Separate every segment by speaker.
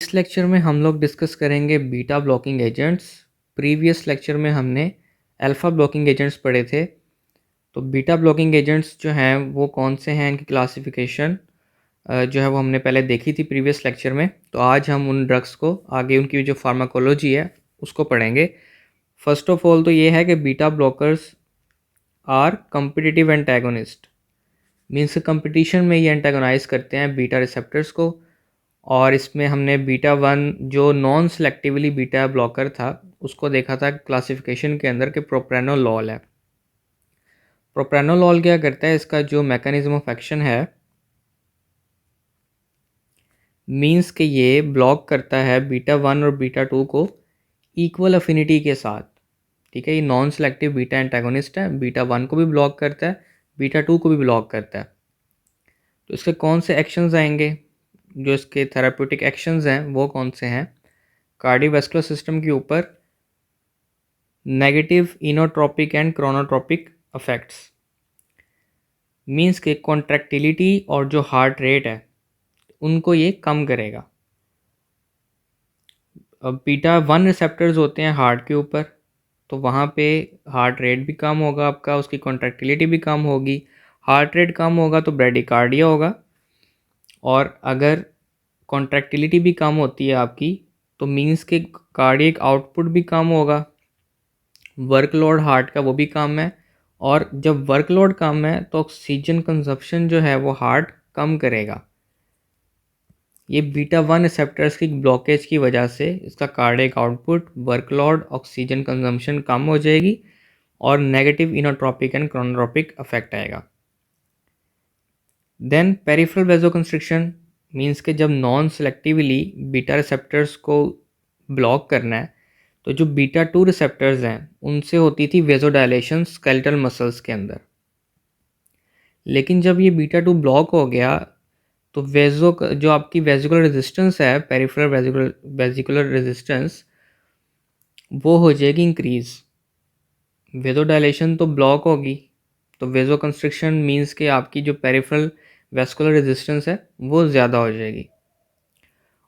Speaker 1: इस लेक्चर में हम लोग डिस्कस करेंगे beta blocking agents. Previous lecture में हमने अल्फ़ा ब्लॉकिंग एजेंट्स पढ़े थे। तो बीटा ब्लॉकिंग एजेंट्स जो हैं वो कौन से हैं, इनकी क्लासिफिकेशन जो है वो हमने पहले देखी थी प्रीवियस लेक्चर में। तो आज हम उन ड्रग्स को आगे उनकी जो फार्माकोलॉजी है उसको पढ़ेंगे। फर्स्ट ऑफ ऑल तो ये है कि beta blockers are competitive antagonist, means competition में ये एंटागोनाइज करते हैं बीटा रिसेप्टर्स को। और इसमें हमने बीटा वन जो नॉन सेलेक्टिवली बीटा ब्लॉकर था उसको देखा था क्लासिफिकेशन के अंदर कि प्रोप्रानोलॉल है। प्रोप्रानोलॉल क्या करता है, इसका जो मैकेनिज्म ऑफ एक्शन है मींस कि ये ब्लॉक करता है बीटा वन और बीटा टू को इक्वल अफिनिटी के साथ। ठीक है, ये नॉन सेलेक्टिव बीटा एंटागोनिस्ट है, बीटा वन को भी ब्लॉक करता है, बीटा टू को भी ब्लॉक करता है। तो इसके कौन से एक्शंस आएंगे, जो इसके थेराप्यूटिक एक्शंस हैं वो कौन से हैं? कार्डियोवैस्कुलर सिस्टम के ऊपर negative inotropic and chronotropic effects, means के कॉन्ट्रैक्टिलिटी और जो हार्ट रेट है उनको ये कम करेगा। अब बीटा वन रिसेप्टर्स होते हैं हार्ट के ऊपर, तो वहाँ पे हार्ट रेट भी कम होगा आपका, उसकी कॉन्ट्रैक्टिलिटी भी कम होगी। हार्ट रेट कम होगा तो ब्रेडिकार्डिया होगा, और अगर कॉन्ट्रैक्टिलिटी भी कम होती है आपकी तो मींस के कार्डियक आउटपुट भी कम होगा, वर्कलोड हार्ट का वो भी कम है। और जब वर्कलोड कम है तो ऑक्सीजन कंजप्शन जो है वो हार्ट कम करेगा। ये बीटा वन रिसेप्टर्स की ब्लॉकेज की वजह से इसका cardiac output, workload, oxygen consumption कम हो जाएगी और negative inotropic and chronotropic effect आएगा। देन पेरिफेरल वेजोकंस्ट्रिक्शन, मींस के जब नॉन सेलेक्टिवली बीटा रिसेप्टर्स को ब्लॉक करना है तो जो बीटा टू रिसेप्टर्स हैं उनसे होती थी वेजोडायलेशन स्केलेटल मसल्स के अंदर। लेकिन जब ये बीटा टू ब्लॉक हो गया तो जो आपकी वेजिकुलर रेजिस्टेंस है, पेरिफेरल वेजिकुलर रेजिस्टेंस, वो हो जाएगी इंक्रीज। वेजोडायलेशन तो ब्लॉक होगी तो वेजो कंस्ट्रिक्शन मींस के आपकी जो पेरिफेरल वेस्कुलर रेजिस्टेंस है वो ज़्यादा हो जाएगी।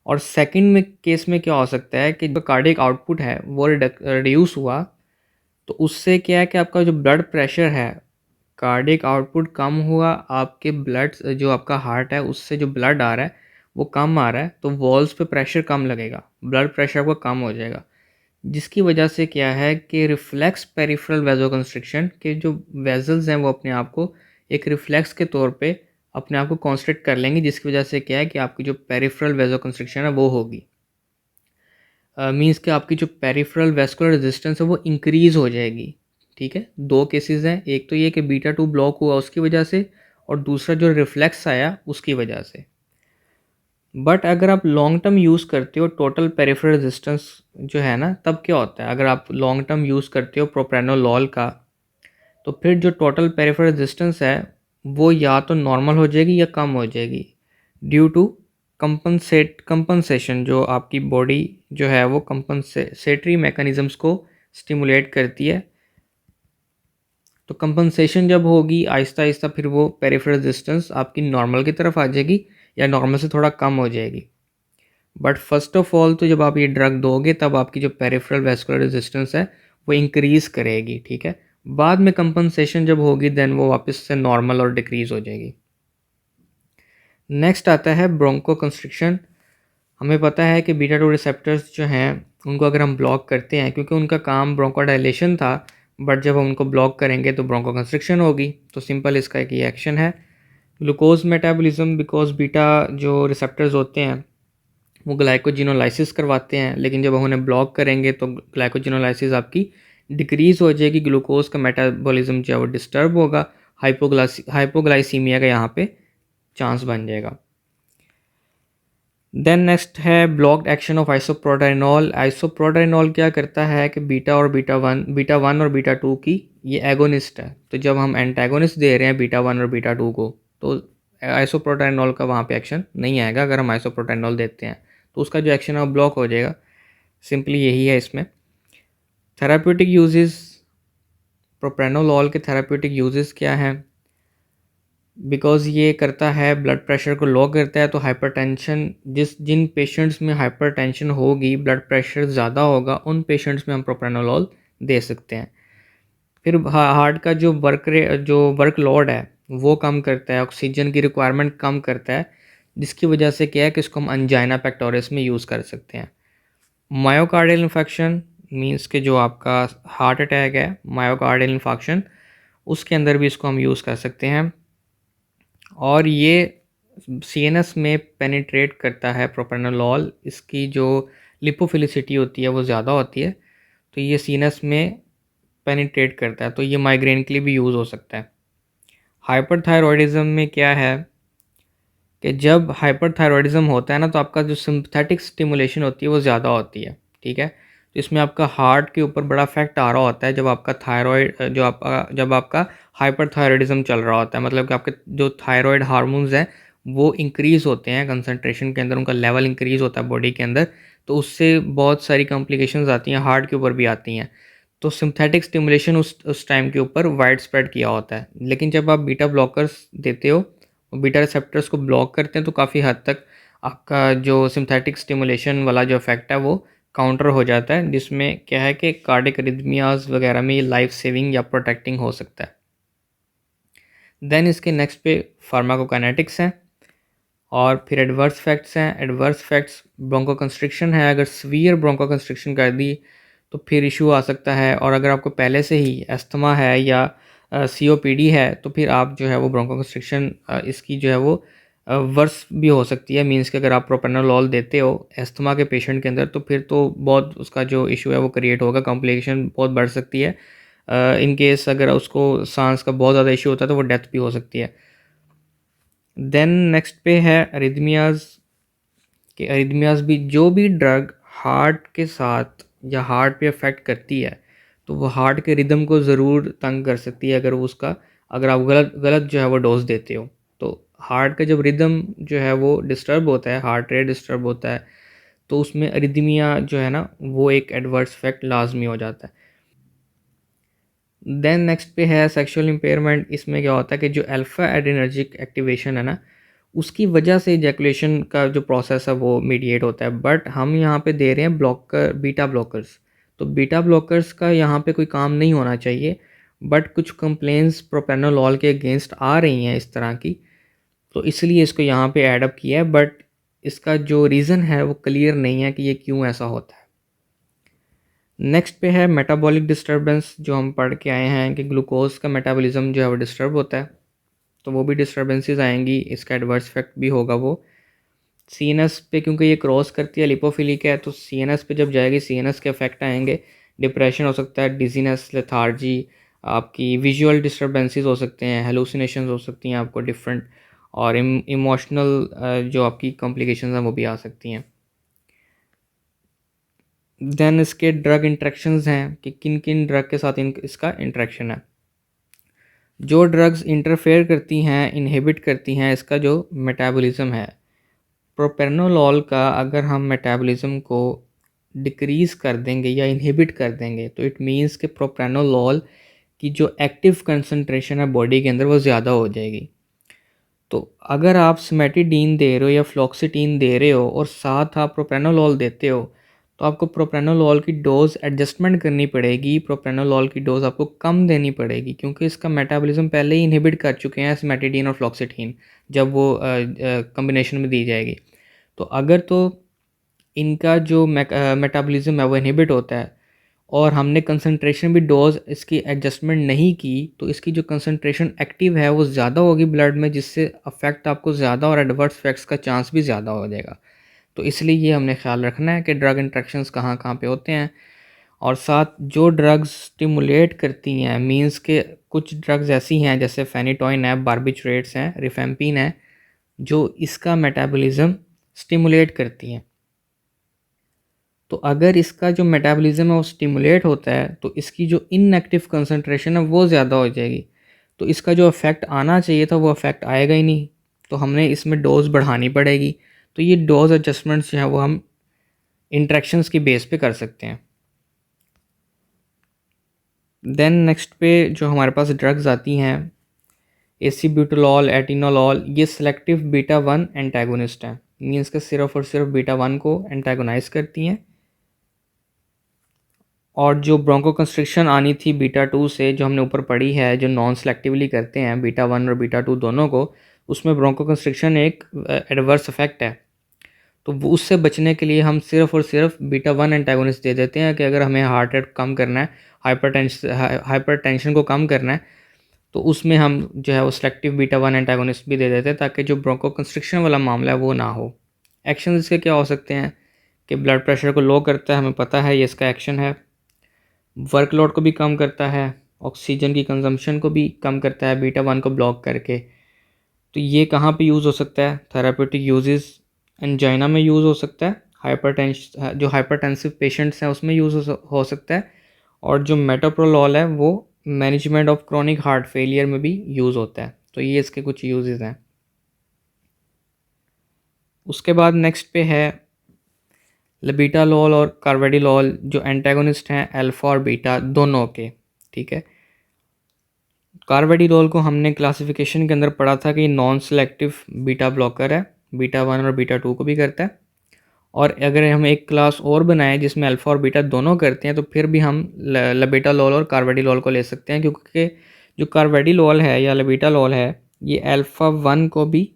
Speaker 1: और सेकंड में केस में क्या हो सकता है कि जो कार्डियक आउटपुट है वो रिड्यूस हुआ, तो उससे क्या है कि आपका जो ब्लड प्रेशर है, कार्डियक आउटपुट कम हुआ, आपके ब्लड जो आपका हार्ट है उससे जो ब्लड आ रहा है वो कम आ रहा है, तो वॉल्स पे प्रेशर कम लगेगा, ब्लड प्रेशर आपका कम हो जाएगा, जिसकी वजह से क्या है कि रिफ्लेक्स पेरिफेरल वेजोकंस्ट्रिक्शन के जो वेजल्स हैं वो अपने आप को एक रिफ्लेक्स के तौर पे अपने आप को कॉन्स्ट्रिक्ट कर लेंगे, जिसकी वजह से क्या है कि आपकी जो पेरिफेरल वेजोकंस्ट्रिक्शन है वो होगी। मींस कि आपकी जो पेरिफेरल वेस्कुलर रेजिस्टेंस है वो इंक्रीज़ हो जाएगी। ठीक है, दो केसेस हैं, एक तो ये कि बीटा टू ब्लॉक हुआ उसकी वजह से, और दूसरा जो रिफ्लेक्स आया उसकी वजह से। बट अगर आप लॉन्ग टर्म यूज़ करते हो टोटल पेरिफेरल रेजिस्टेंस जो है ना, तब क्या होता है, अगर आप लॉन्ग टर्म यूज़ करते हो प्रोप्रानोलॉल का, तो फिर जो टोटल पेरिफेरल रेजिस्टेंस है वो या तो नॉर्मल हो जाएगी या कम हो जाएगी, ड्यू टू कंपनसेशन। जो आपकी बॉडी जो है वो कंपनसेटरी मैकेनिज़म्स को स्टिमुलेट करती है, तो कंपनसेशन जब होगी आहिस्ता आहिस्ता फिर वो पेरिफेरल रेजिस्टेंस आपकी नॉर्मल की तरफ आ जाएगी या नॉर्मल से थोड़ा कम हो जाएगी। बट फर्स्ट ऑफ ऑल तो जब आप ये ड्रग दोगे तब आपकी जो पेरिफेरल वेस्कुलर रेजिस्टेंस है वो इंक्रीज़ करेगी। ठीक है, बाद में कंपनसेशन जब होगी देन वो वापस से नॉर्मल और डिक्रीज़ हो जाएगी। नेक्स्ट आता है ब्रोंको कंस्ट्रिक्शन। हमें पता है कि बीटा टू रिसेप्टर्स जो हैं उनको अगर हम ब्लॉक करते हैं, क्योंकि उनका काम ब्रोंकोडायलेशन था, बट जब हम उनको ब्लॉक करेंगे तो ब्रोंको कंस्ट्रिक्शन होगी। तो सिंपल इसका एक ये एक्शन है, ग्लूकोज मेटाबॉलिज्म, बिकॉज बीटा जो रिसेप्टर्स होते हैं वो ग्लाइकोजिनोलाइसिस करवाते हैं, लेकिन जब हम उन्हें ब्लॉक करेंगे तो ग्लाइकोजिनोलाइसिस आपकी डिक्रीज़ हो जाएगी, ग्लूकोज का मेटाबॉलिज्म जो है वो डिस्टर्ब होगा, हाइपोग्लाइसीमिया का यहाँ पे चांस बन जाएगा। देन नेक्स्ट है ब्लॉक्ड एक्शन ऑफ आइसोप्रोडाइनॉल। आइसोप्रोडाइनॉल क्या करता है कि बीटा वन और बीटा टू की ये एगोनिस्ट है, तो जब हम एंटागोनिस्ट दे रहे हैं बीटा वन और बीटा टू को तो आइसोप्रोडाइनॉल का वहाँ पे एक्शन नहीं आएगा। अगर हम आइसोप्रोडाइनॉल देते हैं तो उसका जो एक्शन है वो ब्लॉक हो जाएगा। सिंपली यही है इसमें। थेराप्यूटिक यूजेस, प्रोप्रानोलॉल के थेराप्यूटिक यूजेस क्या हैं? बिकॉज़ ये करता है ब्लड प्रेशर को लो करता है, तो हाइपरटेंशन जिन पेशेंट्स में हाइपरटेंशन होगी, ब्लड प्रेशर ज़्यादा होगा, उन पेशेंट्स में हम प्रोप्रानोलॉल दे सकते हैं। फिर हार्ट का जो वर्कलोड है वो कम करता है, ऑक्सीजन की रिक्वायरमेंट कम करता है, जिसकी वजह से क्या है कि इसको हम अंजाइना पेक्टोरिस में यूज़ कर सकते हैं। मायोकार्डियल इन्फेक्शन मींस कि जो आपका हार्ट अटैक है, मायोकार्डियल इन्फेक्शन, उसके अंदर भी इसको हम यूज़ कर सकते हैं। और ये सीएनएस में पेनिट्रेट करता है प्रोप्रानोलॉल, इसकी जो लिपोफिलिसिटी होती है वो ज़्यादा होती है, तो ये सीएनएस में पेनिट्रेट करता है, तो ये माइग्रेन के लिए भी यूज़ हो सकता है। हाइपरथायरॉयडिज्म में क्या है कि जब हाइपरथायरॉयडिज्म होता है ना, तो आपका जो सिंपैथेटिक स्टिमुलेशन होती है वो ज़्यादा होती है, ठीक है। तो इसमें आपका हार्ट के ऊपर बड़ा इफेक्ट आ रहा होता है जब आपका जब आपका हाइपरथायरॉयडिज्म चल रहा होता है, मतलब कि आपके जो थायराइड हार्मोन्स हैं वो इंक्रीज़ होते हैं कंसंट्रेशन के अंदर, उनका लेवल इंक्रीज़ होता है बॉडी के अंदर, तो उससे बहुत सारी कॉम्प्लिकेशंस आती हैं, हार्ट के ऊपर भी आती हैं। तो सिंथेटिक स्टिमुलेशन उस टाइम के ऊपर वाइड स्प्रेड किया होता है, लेकिन जब आप बीटा ब्लॉकर्स देते हो, बीटा रिसेप्टर्स को ब्लॉक करते हैं, तो काफ़ी हद तक आपका जो सिंथेटिक स्टिमुलेशन वाला जो इफेक्ट है वो काउंटर हो जाता है, जिसमें क्या है कि कार्डिक अरिथमियाज वगैरह में ये लाइफ सेविंग या प्रोटेक्टिंग हो सकता है। देन इसके नेक्स्ट पे फार्माकोकाइनेटिक्स हैं और फिर एडवर्स फैक्ट्स हैं। एडवर्स फैक्ट्स ब्रोंकोकंस्ट्रिक्शन है, अगर सीवियर ब्रोंकोकंस्ट्रिक्शन कर दी तो फिर इशू आ सकता है, और अगर आपको पहले से ही अस्थमा है या सीओपीडी है तो फिर आप जो है वो ब्रोंकोकंस्ट्रिक्शन इसकी जो है वो वर्स भी हो सकती है। मींस कि अगर आप प्रोप्रानोलॉल देते हो अस्थमा के पेशेंट के अंदर तो फिर तो बहुत उसका जो इशू है वो क्रिएट होगा, कॉम्प्लिकेशन बहुत बढ़ सकती है। इन केस अगर उसको सांस का बहुत ज़्यादा इशू होता है तो वो डेथ भी हो सकती है। देन नेक्स्ट पे है अरिथमियाज, कि अरिथमियाज भी जो भी ड्रग हार्ट के साथ या हार्ट पे अफेक्ट करती है तो वो हार्ट के रिदम को ज़रूर तंग कर सकती है, अगर आप गलत गलत जो है वो डोज देते हो। तो हार्ट का जब रिदम जो है वो डिस्टर्ब होता है, हार्ट रेट डिस्टर्ब होता है, तो उसमें अरिथमिया जो है ना वो एक एडवर्स इफेक्ट लाजमी हो जाता है। देन नेक्स्ट पे है सेक्सुअल इम्पेयरमेंट। इसमें क्या होता है कि जो अल्फा एड्रेनर्जिक एक्टिवेशन है ना, उसकी वजह से इजैकुलेशन का जो प्रोसेस है वो मीडिएट होता है, बट हम यहाँ पे दे रहे हैं ब्लॉकर, बीटा ब्लॉकर्स। तो बीटा ब्लॉकर्स का यहाँ पे कोई काम नहीं होना चाहिए, बट कुछ कंप्लेंट्स प्रोपेनोलॉल के अगेंस्ट आ रही हैं इस तरह की, तो इसलिए इसको यहाँ पे ऐड अप किया है, बट इसका जो रीज़न है वो क्लियर नहीं है कि ये क्यों ऐसा होता है। नेक्स्ट पे है मेटाबॉलिक डिस्टर्बेंस, जो हम पढ़ के आए हैं कि ग्लूकोज का मेटाबॉलिज्म जो है वो डिस्टर्ब होता है, तो वो भी डिस्टर्बेंसेस आएंगी, इसका एडवर्स इफेक्ट भी होगा वो सीएनएस पे, क्योंकि ये क्रॉस करती है लिपोफिलिक है, तो सीएनएस पे जब जाएगी सीएनएस के इफेक्ट आएंगे, डिप्रेशन हो सकता है, डिजीनेस, लेथार्जी, आपकी विजुअल डिस्टर्बेंसेस हो सकते हैं, हेलुसिनेशंस हो सकती हैं आपको डिफरेंट, और इमोशनल जो आपकी कॉम्प्लिकेशंस हैं वो भी आ सकती हैं। देन इसके ड्रग इंट्रैक्शंस हैं कि किन किन ड्रग के साथ इसका इंट्रैक्शन है। जो ड्रग्स इंटरफेयर करती हैं, इनहिबिट करती हैं इसका जो मेटाबॉलिज्म है, प्रोपेनोलॉल का अगर हम मेटाबॉलिज्म को डिक्रीज़ कर देंगे या इनहिबिट कर देंगे तो इट मीन्स कि प्रोपेनोलॉल की जो एक्टिव कंसंट्रेशन है बॉडी के अंदर वो ज़्यादा हो जाएगी। तो अगर आप सिमेटिडीन दे रहे हो या फ्लॉक्सिटीन दे रहे हो और साथ आप प्रोप्रानोलॉल देते हो, तो आपको प्रोप्रानोलॉल की डोज एडजस्टमेंट करनी पड़ेगी, प्रोप्रानोलॉल की डोज आपको कम देनी पड़ेगी, क्योंकि इसका मेटाबॉलिज्म पहले ही इनहिबिट कर चुके हैं सिमेटिडीन और फ्लॉक्सिटीन जब वो कॉम्बिनेशन में दी जाएगी। तो अगर तो इनका जो मेटाबॉलिज्म है वो इनहिबिट होता है और हमने कंसंट्रेशन भी डोज इसकी एडजस्टमेंट नहीं की, तो इसकी जो कंसंट्रेशन एक्टिव है वो ज़्यादा होगी ब्लड में, जिससे अफेक्ट आपको ज़्यादा और एडवर्स इफेक्ट्स का चांस भी ज़्यादा हो जाएगा। तो इसलिए ये हमने ख्याल रखना है कि ड्रग इंट्रैक्शंस कहाँ कहाँ पे होते हैं, और साथ जो ड्रग्स स्टिमुलेट करती हैं, मींस के कुछ ड्रग्स ऐसी हैं जैसे फेनिटोइन है, बारबिट्रेट्स हैं, रिफेम्पिन है, जो इसका मेटाबॉलिज्म स्टिमुलेट करती हैं। तो अगर इसका जो मेटाबॉलिज्म है वो स्टिमुलेट होता है तो इसकी जो इनएक्टिव कंसंट्रेशन है वो ज़्यादा हो जाएगी, तो इसका जो इफ़ेक्ट आना चाहिए था वो इफ़ेक्ट आएगा ही नहीं, तो हमने इसमें डोज बढ़ानी पड़ेगी। तो ये डोज एडजस्टमेंट्स जो है वो हम इंट्रैक्शंस की बेस पे कर सकते हैं। देन नेक्स्ट पे जो हमारे पास ड्रग्स आती हैं, एसीब्यूटोलॉल, एटिनोलॉल, ये सेलेक्टिव बीटा 1 एंटागोनिस्ट हैं, मीन्स के सिर्फ और सिर्फ बीटा 1 को एंटागोनाइज करती हैं। और जो ब्रोंकोकंस्ट्रिक्शन आनी थी बीटा 2 से, जो हमने ऊपर पढ़ी है, जो नॉन सेलेक्टिवली करते हैं बीटा 1 और बीटा 2 दोनों को, उसमें ब्रोंकोकंस्ट्रिक्शन एक एडवर्स इफेक्ट है। तो वो उससे बचने के लिए हम सिर्फ और सिर्फ बीटा 1 एंटागोनिस्ट दे देते हैं कि अगर हमें हार्ट रेट कम करना है, हाइपरटेंशन को कम करना है, तो उसमें हम जो है वो सेलेक्टिव बीटा 1 एंटागोनिस्ट भी दे देते हैं, ताकि जो ब्रोंकोकंस्ट्रिक्शन वाला मामला है वो ना हो। एक्शन इसके क्या हो सकते हैं कि ब्लड प्रेशर को लो करता है, हमें पता है ये इसका एक्शन है। वर्कलोड को भी कम करता है, ऑक्सीजन की कंजम्पशन को भी कम करता है बीटा 1 को ब्लॉक करके। तो ये कहाँ पे यूज़ हो सकता है? थेरापेटिक यूजेस, एंजाइना में यूज़ हो सकता है, जो हाइपरटेंसिव पेशेंट्स हैं उसमें यूज़ हो सकता है, और जो मेटोप्रोलॉल है वो management of chronic heart failure में भी यूज़ होता है। तो ये इसके कुछ यूजेस हैं। उसके बाद नेक्स्ट पे है लबीटालॉल और कार्वेडिलॉल, जो एंटागोनिस्ट हैं अल्फ़ा और बीटा दोनों के। ठीक है, कार्वेडिलॉल को हमने क्लासिफिकेशन के अंदर पढ़ा था कि नॉन सेलेक्टिव बीटा ब्लॉकर है, बीटा 1 और बीटा 2 को भी करता है। और अगर हम एक क्लास और बनाएं जिसमें अल्फ़ा और बीटा दोनों करते हैं, तो फिर भी हम लबीटालॉल और कार्वेडिलॉल को ले सकते हैं, क्योंकि जो कार्वेडिलॉल है या लबीटालॉल है, ये अल्फ़ा 1 को भी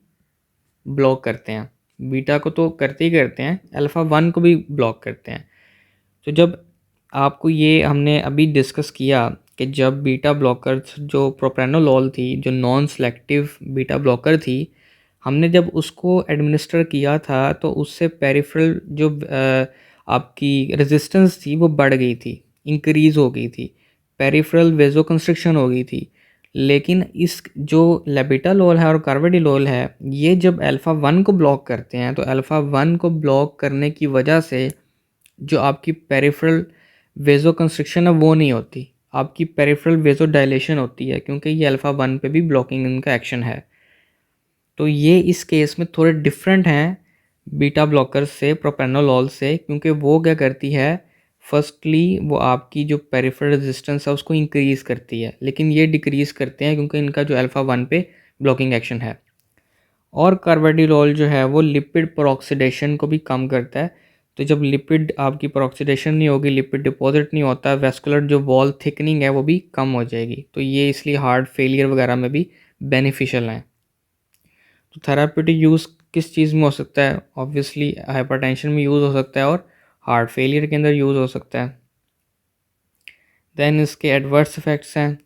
Speaker 1: ब्लॉक करते हैं। बीटा को तो करते ही करते हैं, अल्फ़ा 1 को भी ब्लॉक करते हैं। तो जब आपको ये हमने अभी डिस्कस किया कि जब बीटा ब्लॉकर जो प्रोप्रानोलॉल थी, जो नॉन सेलेक्टिव बीटा ब्लॉकर थी, हमने जब उसको एडमिनिस्टर किया था तो उससे पेरिफेरल जो आपकी रेजिस्टेंस थी वो बढ़ गई थी, इंक्रीज़ हो गई थी, पेरिफेरल वेजोकंस्ट्रिक्शन हो गई थी। लेकिन इस जो लेबिटालोल है और कार्वेडिलोल है, ये जब अल्फ़ा 1 को ब्लॉक करते हैं, तो अल्फ़ा 1 को ब्लॉक करने की वजह से जो आपकी पेरिफेरल वेजोकंस्ट्रिक्शन है वो नहीं होती, आपकी पेरिफेरल वेजोडाइलेशन होती है, क्योंकि ये अल्फ़ा 1 पे भी ब्लॉकिंग इनका एक्शन है। तो ये इस केस में थोड़े डिफरेंट हैं बीटा ब्लॉकर से, प्रोप्रानोलॉल से, क्योंकि वो क्या करती है, फर्स्टली वो आपकी जो पेरिफेरल रेजिस्टेंस है उसको इंक्रीज़ करती है, लेकिन ये डिक्रीज़ करते हैं क्योंकि इनका जो अल्फ़ा 1 पे ब्लॉकिंग एक्शन है। और कार्वेडिलॉल जो है वो लिपिड परऑक्सीडेशन को भी कम करता है। तो जब लिपिड आपकी परऑक्सीडेशन नहीं होगी, लिपिड डिपॉजिट नहीं होता, वेस्कुलर जो वॉल थिकनिंग है वो भी कम हो जाएगी। तो ये इसलिए हार्ट फेलियर वगैरह में भी बेनिफिशियल है। तो थेराप्यूटिक यूज़ किस चीज़ में हो सकता है? ऑब्वियसली हाइपरटेंशन में यूज़ हो सकता है और हार्ट फेलियर के अंदर यूज़ हो सकता है। देन इसके एडवर्स इफ़ेक्ट्स हैं।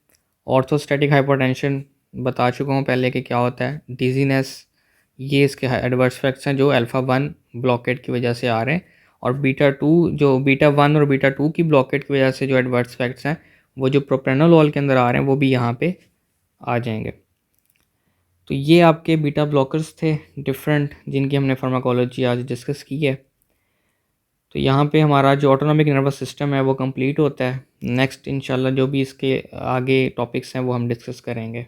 Speaker 1: ऑर्थोस्टैटिक हाइपरटेंशन बता चुका हूँ पहले कि क्या होता है, डिजीनेस, ये इसके एडवर्स इफ़ेक्ट्स हैं जो अल्फ़ा 1 ब्लॉकेट की वजह से आ रहे हैं। और बीटा 2, जो बीटा 1 और बीटा 2 की ब्लॉकेट की वजह से जो एडवर्स इफ़ेक्ट्स हैं, वो जो प्रोप्रानोलॉल के अंदर आ रहे हैं वो भी यहाँ पे आ जाएंगे। तो ये आपके बीटा ब्लॉकर्स थे डिफरेंट, जिनकी हमने फार्माकोलॉजी आज डिस्कस की है। तो यहाँ पे हमारा जो ऑटोनॉमिक नर्वस सिस्टम है वो कंप्लीट होता है। नेक्स्ट इंशाल्लाह जो भी इसके आगे टॉपिक्स हैं वो हम डिस्कस करेंगे।